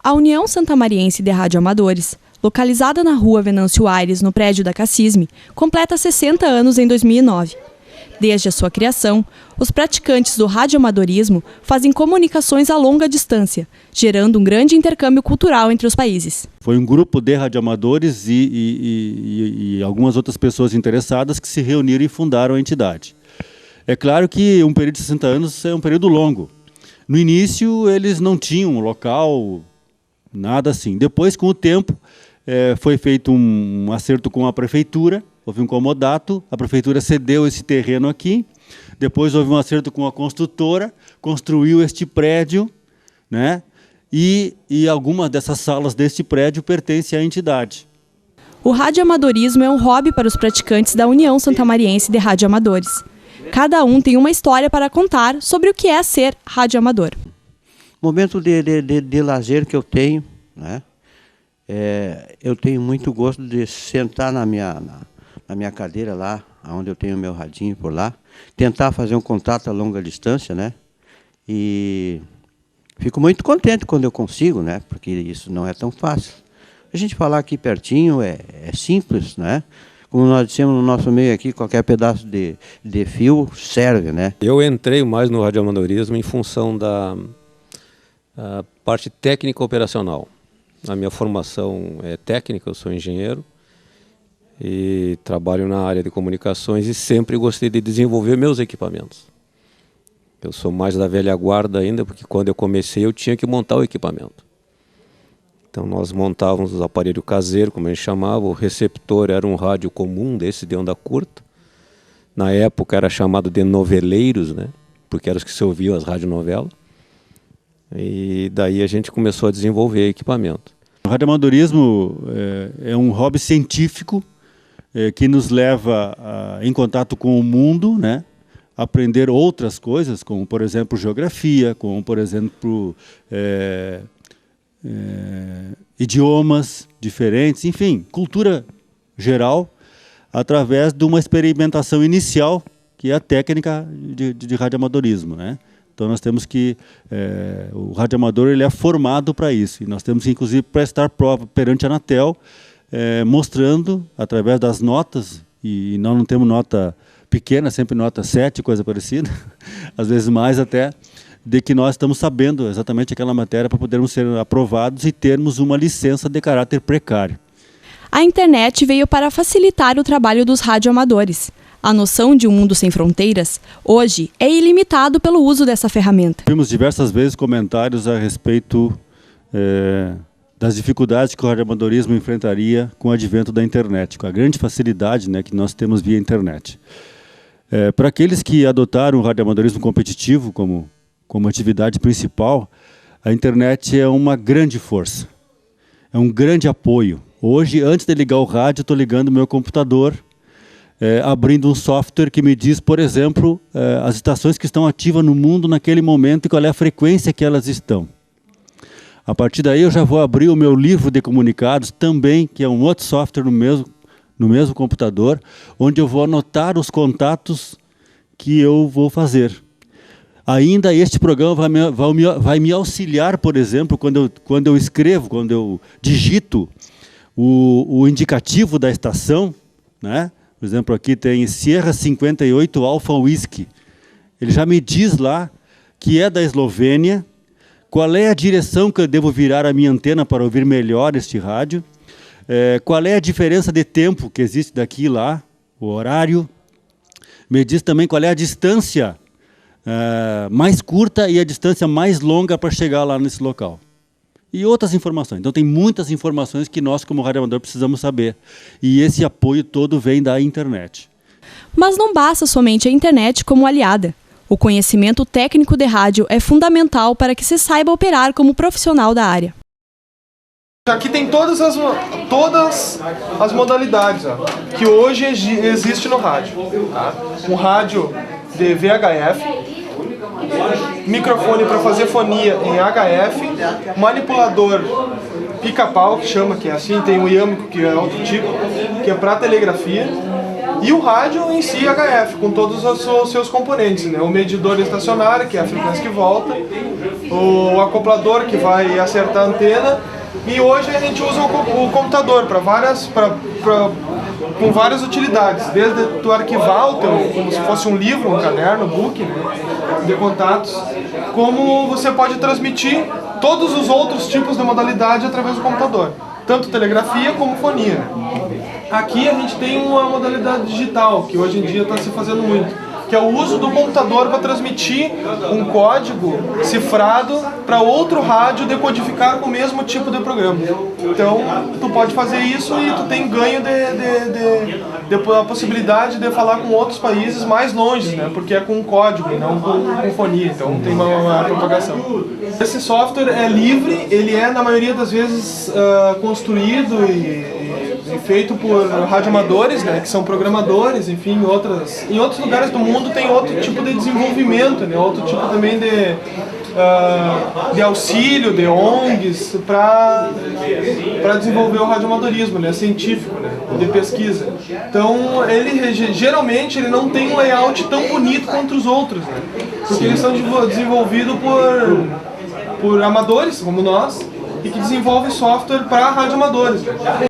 A União Santamariense de Radioamadores, localizada na rua Venâncio Aires, no prédio da Cassisme, completa 60 anos em 2009. Desde a sua criação, os praticantes do radioamadorismo fazem comunicações a longa distância, gerando um grande intercâmbio cultural entre os países. Foi um grupo de radioamadores e algumas outras pessoas interessadas que se reuniram e fundaram a entidade. É claro que um período de 60 anos é um período longo. No início, eles não tinham local, nada assim. Depois, com o tempo, foi feito um acerto com a prefeitura, houve um comodato, a prefeitura cedeu esse terreno aqui, depois houve um acerto com a construtora, construiu este prédio, né? E algumas dessas salas deste prédio pertencem à entidade. O radioamadorismo é um hobby para os praticantes da União Santamariense de Radioamadores. Cada um tem uma história para contar sobre o que é ser radioamador. Momento de lazer que eu tenho, né? Eu tenho muito gosto de sentar na minha cadeira lá, onde eu tenho meu radinho por lá, tentar fazer um contato a longa distância, né? E fico muito contente quando eu consigo, né? Porque isso não é tão fácil. A gente falar aqui pertinho é simples, né? Como nós dissemos no nosso meio aqui, qualquer pedaço de fio serve, né? Eu entrei mais no radioamadorismo em função da parte técnica operacional. A minha formação é técnica, eu sou engenheiro e trabalho na área de comunicações e sempre gostei de desenvolver meus equipamentos. Eu sou mais da velha guarda ainda, porque quando eu comecei eu tinha que montar o equipamento. Então nós montávamos os aparelhos caseiros, como a gente chamava, o receptor era um rádio comum desse de onda curta. Na época era chamado de noveleiros, né? Porque eram os que se ouviam as radionovelas. E daí a gente começou a desenvolver equipamento. O radioamadorismo é um hobby científico que nos leva em contato com o mundo, né? Aprender outras coisas, como por exemplo geografia, como por exemplo idiomas diferentes, enfim, cultura geral, através de uma experimentação inicial, que é a técnica de radioamadorismo, né? Então nós temos que, o radioamador ele é formado para isso, e nós temos que inclusive prestar prova perante a Anatel, mostrando, através das notas, e nós não temos nota pequena, sempre nota 7, coisa parecida, às vezes mais até, de que nós estamos sabendo exatamente aquela matéria para podermos ser aprovados e termos uma licença de caráter precário. A internet veio para facilitar o trabalho dos radioamadores. A noção de um mundo sem fronteiras, hoje, é ilimitado pelo uso dessa ferramenta. Vimos diversas vezes comentários a respeito das dificuldades que o radioamadorismo enfrentaria com o advento da internet, com a grande facilidade, né, que nós temos via internet. Para aqueles que adotaram o radioamadorismo competitivo como atividade principal, a internet é uma grande força, é um grande apoio. Hoje, antes de ligar o rádio, estou ligando o meu computador, abrindo um software que me diz, por exemplo, as estações que estão ativas no mundo naquele momento e qual é a frequência que elas estão. A partir daí eu já vou abrir o meu livro de comunicados também, que é um outro software no mesmo computador, onde eu vou anotar os contatos que eu vou fazer. Ainda este programa vai me auxiliar, por exemplo, quando eu escrevo, quando eu digito o indicativo da estação, né? Por exemplo, aqui tem Sierra 58 Alpha Whisky. Ele já me diz lá que é da Eslovênia, qual é a direção que eu devo virar a minha antena para ouvir melhor este rádio, qual é a diferença de tempo que existe daqui e lá, o horário. Me diz também qual é a distância mais curta e a distância mais longa para chegar lá nesse local. E outras informações. Então tem muitas informações que nós, como radioamador, precisamos saber. E esse apoio todo vem da internet. Mas não basta somente a internet como aliada. O conhecimento técnico de rádio é fundamental para que se saiba operar como profissional da área. Aqui tem todas as modalidades, ó, que hoje existe no rádio. Tá? Um rádio de VHF, microfone para fazer fonia em HF, manipulador pica-pau, que chama, que é assim, tem o iâmico, que é outro tipo, que é para telegrafia, e o rádio em si HF, com todos os seus componentes, né? O medidor estacionário, que é a frequência que volta, o acoplador que vai acertar a antena, e hoje a gente usa o computador com várias utilidades, desde tu arquivar como se fosse um livro, um caderno, um book, né, de contatos, como você pode transmitir todos os outros tipos de modalidade através do computador, tanto telegrafia como fonia. Aqui a gente tem uma modalidade digital, que hoje em dia está se fazendo muito, que é o uso do computador para transmitir um código cifrado para outro rádio decodificar com o mesmo tipo de programa. Então, tu pode fazer isso e tu tem ganho a possibilidade de falar com outros países mais longe, né? Porque é com código e não com fonia, então tem uma propagação. Esse software é livre, ele é na maioria das vezes construído e feito por radioamadores, né, que são programadores, enfim, em outros lugares do mundo tem outro tipo de desenvolvimento, né, outro tipo também de auxílio, de ONGs, para desenvolver o radioamadorismo, né, científico, né, de pesquisa. Então, geralmente ele não tem um layout tão bonito quanto os outros, né, porque eles são desenvolvidos por amadores, como nós, e que desenvolvem software para radioamadores, né.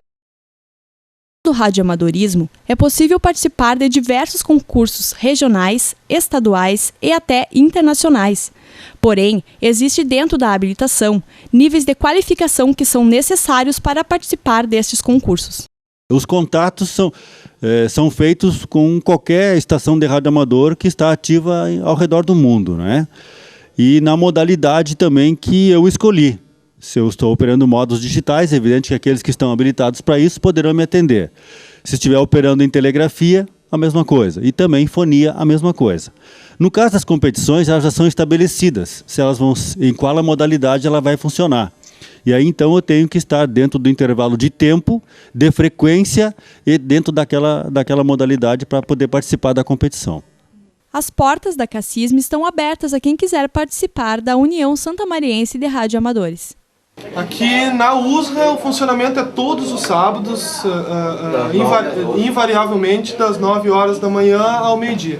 Do radioamadorismo, é possível participar de diversos concursos regionais, estaduais e até internacionais. Porém, existe dentro da habilitação níveis de qualificação que são necessários para participar destes concursos. Os contatos são feitos com qualquer estação de radioamador que está ativa ao redor do mundo, né? E na modalidade também que eu escolhi. Se eu estou operando modos digitais, é evidente que aqueles que estão habilitados para isso poderão me atender. Se estiver operando em telegrafia, a mesma coisa. E também fonia, a mesma coisa. No caso das competições, elas já são estabelecidas, em qual a modalidade ela vai funcionar. E aí, então, eu tenho que estar dentro do intervalo de tempo, de frequência e dentro daquela modalidade para poder participar da competição. As portas da CACISM estão abertas a quem quiser participar da União Santamariense de Radioamadores. Aqui na USRA o funcionamento é todos os sábados, invariavelmente das 9 horas da manhã ao meio-dia.